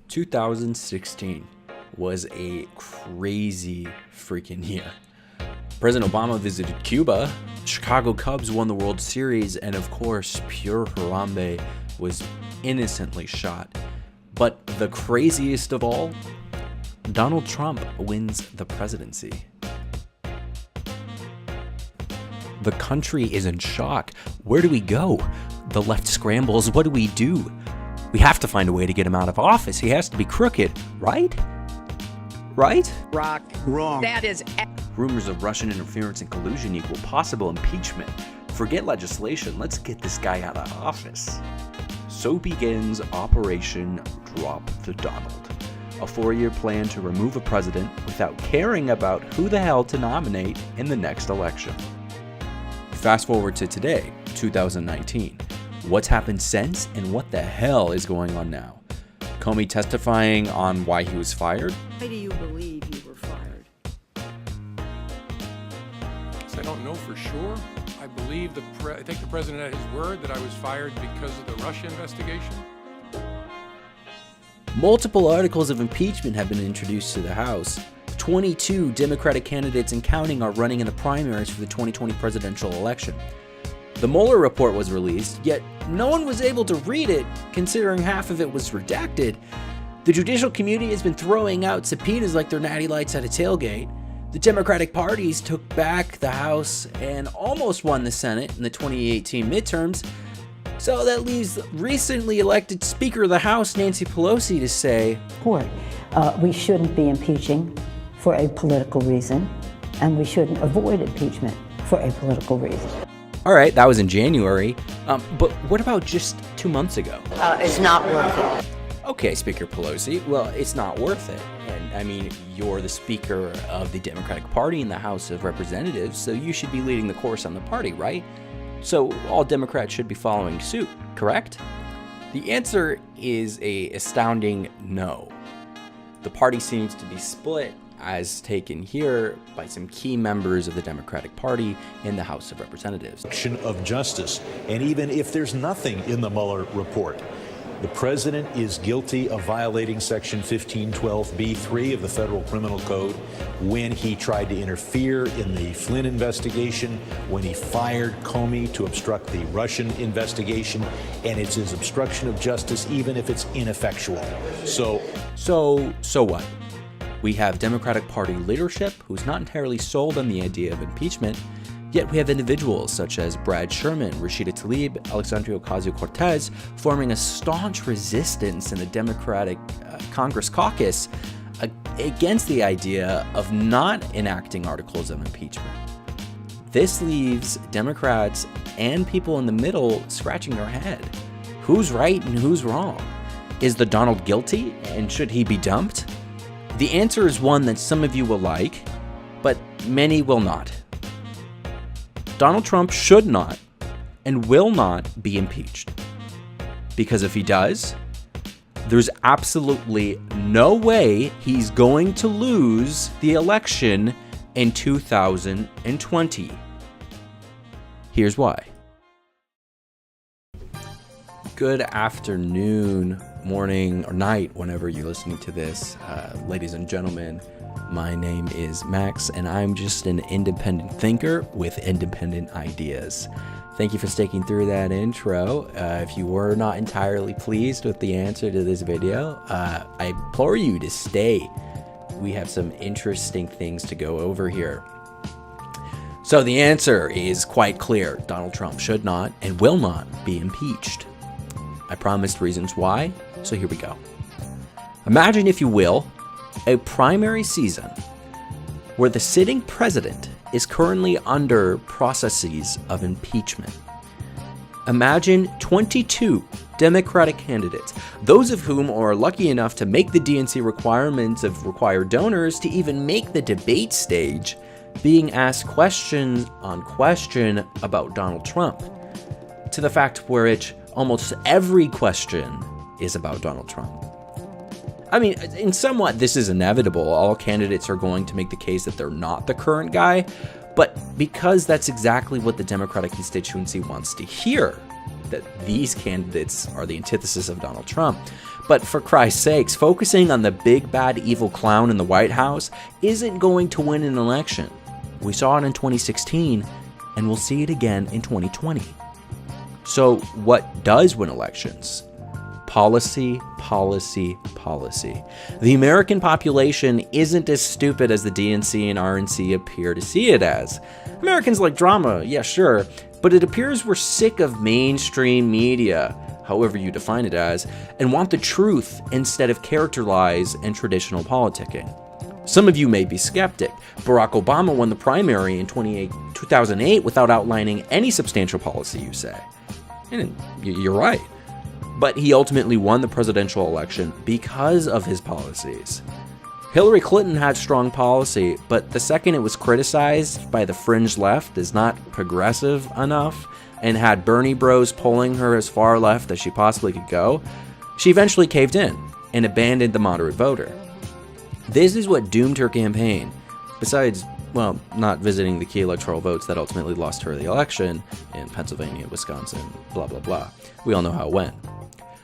2016 was a crazy freaking year. President Obama visited Cuba, Chicago Cubs won the World Series, and of course, pure Harambe was innocently shot. But the craziest of all, Donald Trump wins the presidency. The country is in shock. Where do we go? The left scrambles. What do we do? We have to find a way to get him out of office. He has to be crooked, right? Right? Rock. Wrong. That is... Rumors of Russian interference and collusion equal possible impeachment. Forget legislation. Let's get this guy out of office. So begins Operation Drop the Donald, a 4-year plan to remove a president without caring about who the hell to nominate in the next election. Fast forward to today, 2019. What's happened since, and what the hell is going on now? Comey testifying on why he was fired? Why do you believe you were fired? I don't know for sure. I believe I take the president at his word that I was fired because of the Russia investigation. Multiple articles of impeachment have been introduced to the House. 22 Democratic candidates and counting are running in the primaries for the 2020 presidential election. The Mueller report was released, yet no one was able to read it, considering half of it was redacted. The judicial community has been throwing out subpoenas like they're natty lights at a tailgate. The Democratic parties took back the House and almost won the Senate in the 2018 midterms. So that leaves recently elected Speaker of the House, Nancy Pelosi, to say, we shouldn't be impeaching for a political reason, and we shouldn't avoid impeachment for a political reason. All right, that was in January, but what about just 2 months ago? It's not worth it. Okay, Speaker Pelosi, well, it's not worth it. And I mean, you're the Speaker of the Democratic Party in the House of Representatives, so you should be leading the course on the party, right? So all Democrats should be following suit, correct? The answer is an astounding no. The party seems to be split, as taken here by some key members of the Democratic Party in the House of Representatives. Of justice. And even if there's nothing in the Mueller report, the president is guilty of violating Section 1512b3 of the Federal Criminal Code when he tried to interfere in the Flynn investigation, when he fired Comey to obstruct the Russian investigation, and it's his obstruction of justice even if it's ineffectual. So what? We have Democratic Party leadership who's not entirely sold on the idea of impeachment, yet we have individuals such as Brad Sherman, Rashida Tlaib, Alexandria Ocasio-Cortez forming a staunch resistance in the Democratic Congress caucus against the idea of not enacting articles of impeachment. This leaves Democrats and people in the middle scratching their head. Who's right and who's wrong? Is the Donald guilty, and should he be dumped? The answer is one that some of you will like, but many will not. Donald Trump should not and will not be impeached. Because if he does, there's absolutely no way he's going to lose the election in 2020. Here's why. Good afternoon, morning, or night, whenever you're listening to this. Ladies and gentlemen, my name is Max, and I'm just an independent thinker with independent ideas. Thank you for sticking through that intro. If you were not entirely pleased with the answer to this video, I implore you to stay. We have some interesting things to go over here. So the answer is quite clear. Donald Trump should not and will not be impeached. I promised reasons why, so here we go. Imagine, if you will, a primary season where the sitting president is currently under processes of impeachment. Imagine 22 Democratic candidates, those of whom are lucky enough to make the DNC requirements of required donors to even make the debate stage, being asked question on question about Donald Trump, to the fact where almost every question is about Donald Trump. I mean, in somewhat, this is inevitable. All candidates are going to make the case that they're not the current guy, but because that's exactly what the Democratic constituency wants to hear, that these candidates are the antithesis of Donald Trump. But for Christ's sakes, focusing on the big bad evil clown in the White House isn't going to win an election. We saw it in 2016, and we'll see it again in 2020. So what does win elections? Policy, policy, policy. The American population isn't as stupid as the DNC and RNC appear to see it as. Americans like drama, yeah, sure, but it appears we're sick of mainstream media, however you define it as, and want the truth instead of character lies and traditional politicking. Some of you may be skeptic. Barack Obama won the primary in 2008 without outlining any substantial policy, you say. And you're right. But he ultimately won the presidential election because of his policies. Hillary Clinton had strong policy, but the second it was criticized by the fringe left as not progressive enough and had Bernie bros pulling her as far left as she possibly could go, she eventually caved in and abandoned the moderate voter. This is what doomed her campaign, besides, well, not visiting the key electoral votes that ultimately lost her the election in Pennsylvania, Wisconsin, blah, blah, blah. We all know how it went.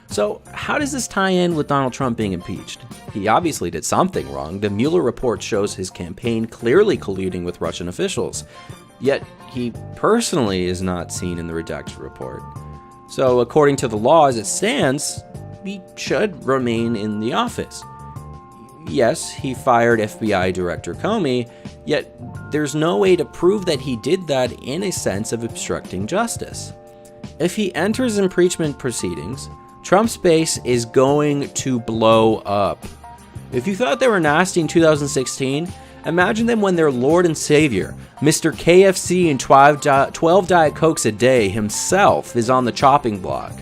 So how does this tie in with Donald Trump being impeached? He obviously did something wrong. The Mueller report shows his campaign clearly colluding with Russian officials. Yet he personally is not seen in the redacted report. So according to the law as it stands, he should remain in the office. Yes, he fired FBI Director Comey, yet there's no way to prove that he did that in a sense of obstructing justice. If he enters impeachment proceedings, Trump's base is going to blow up. If you thought they were nasty in 2016, imagine them when their Lord and Savior, Mr. KFC and 12 Diet Cokes a day himself, is on the chopping block.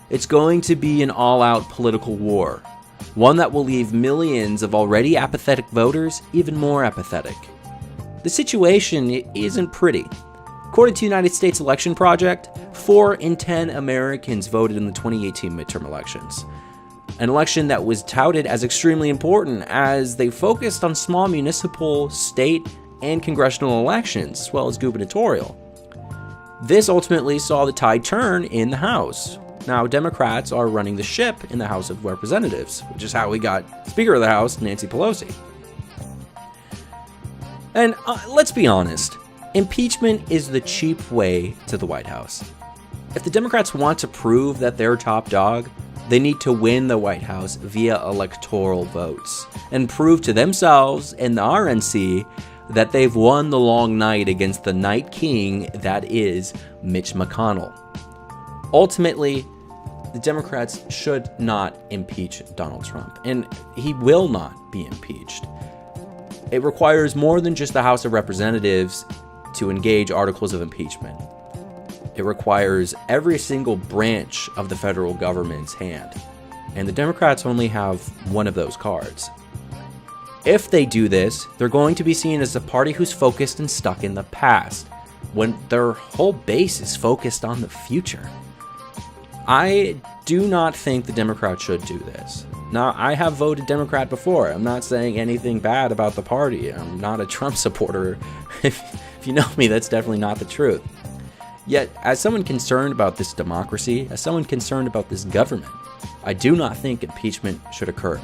It's going to be an all-out political war, one that will leave millions of already apathetic voters even more apathetic. The situation isn't pretty. According to the United States Election Project, 4 in 10 Americans voted in the 2018 midterm elections. An election that was touted as extremely important as they focused on small municipal, state, and congressional elections, as well as gubernatorial. This ultimately saw the tide turn in the House. Now, Democrats are running the ship in the House of Representatives, which is how we got Speaker of the House, Nancy Pelosi. And let's be honest, impeachment is the cheap way to the White House. If the Democrats want to prove that they're top dog, they need to win the White House via electoral votes and prove to themselves and the RNC that they've won the long night against the night king that is Mitch McConnell. Ultimately, the Democrats should not impeach Donald Trump, and he will not be impeached. It requires more than just the House of Representatives to engage articles of impeachment. It requires every single branch of the federal government's hand, and the Democrats only have one of those cards. If they do this, they're going to be seen as a party who's focused and stuck in the past, when their whole base is focused on the future. I do not think the Democrats should do this. Now, I have voted Democrat before. I'm not saying anything bad about the party. I'm not a Trump supporter. If you know me, that's definitely not the truth. Yet, as someone concerned about this democracy, as someone concerned about this government, I do not think impeachment should occur,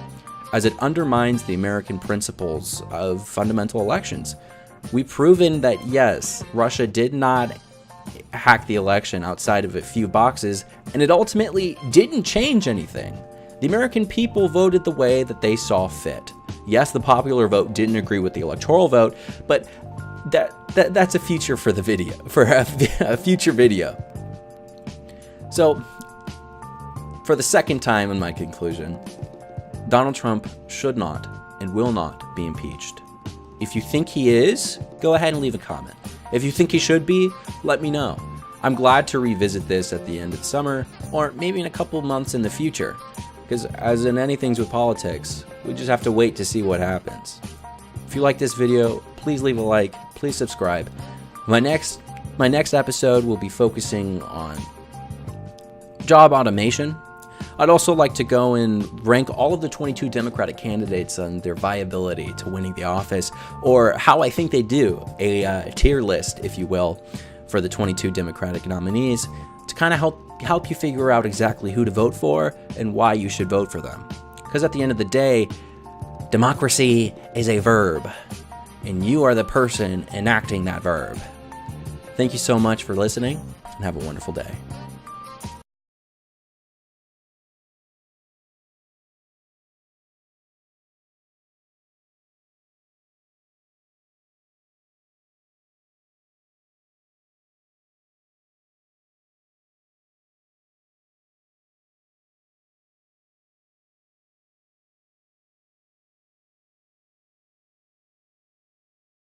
as it undermines the American principles of fundamental elections. We've proven that, yes, Russia did not hack the election outside of a few boxes, and it ultimately didn't change anything. The American people voted the way that they saw fit. Yes, the popular vote didn't agree with the electoral vote, but that's a future for the video, for a future video. So, for the second time in my conclusion, Donald Trump should not and will not be impeached. If you think he is, go ahead and leave a comment. If you think he should be, let me know. I'm glad to revisit this at the end of summer, or maybe in a couple months in the future, because as in anything with politics, we just have to wait to see what happens. If you like this video, please leave a like, please subscribe. My next episode will be focusing on job automation. I'd also like to go and rank all of the 22 Democratic candidates on their viability to winning the office, or how I think they do, a tier list, if you will, for the 22 Democratic nominees to kind of help help you figure out exactly who to vote for and why you should vote for them. Because at the end of the day, democracy is a verb, and you are the person enacting that verb. Thank you so much for listening, and have a wonderful day.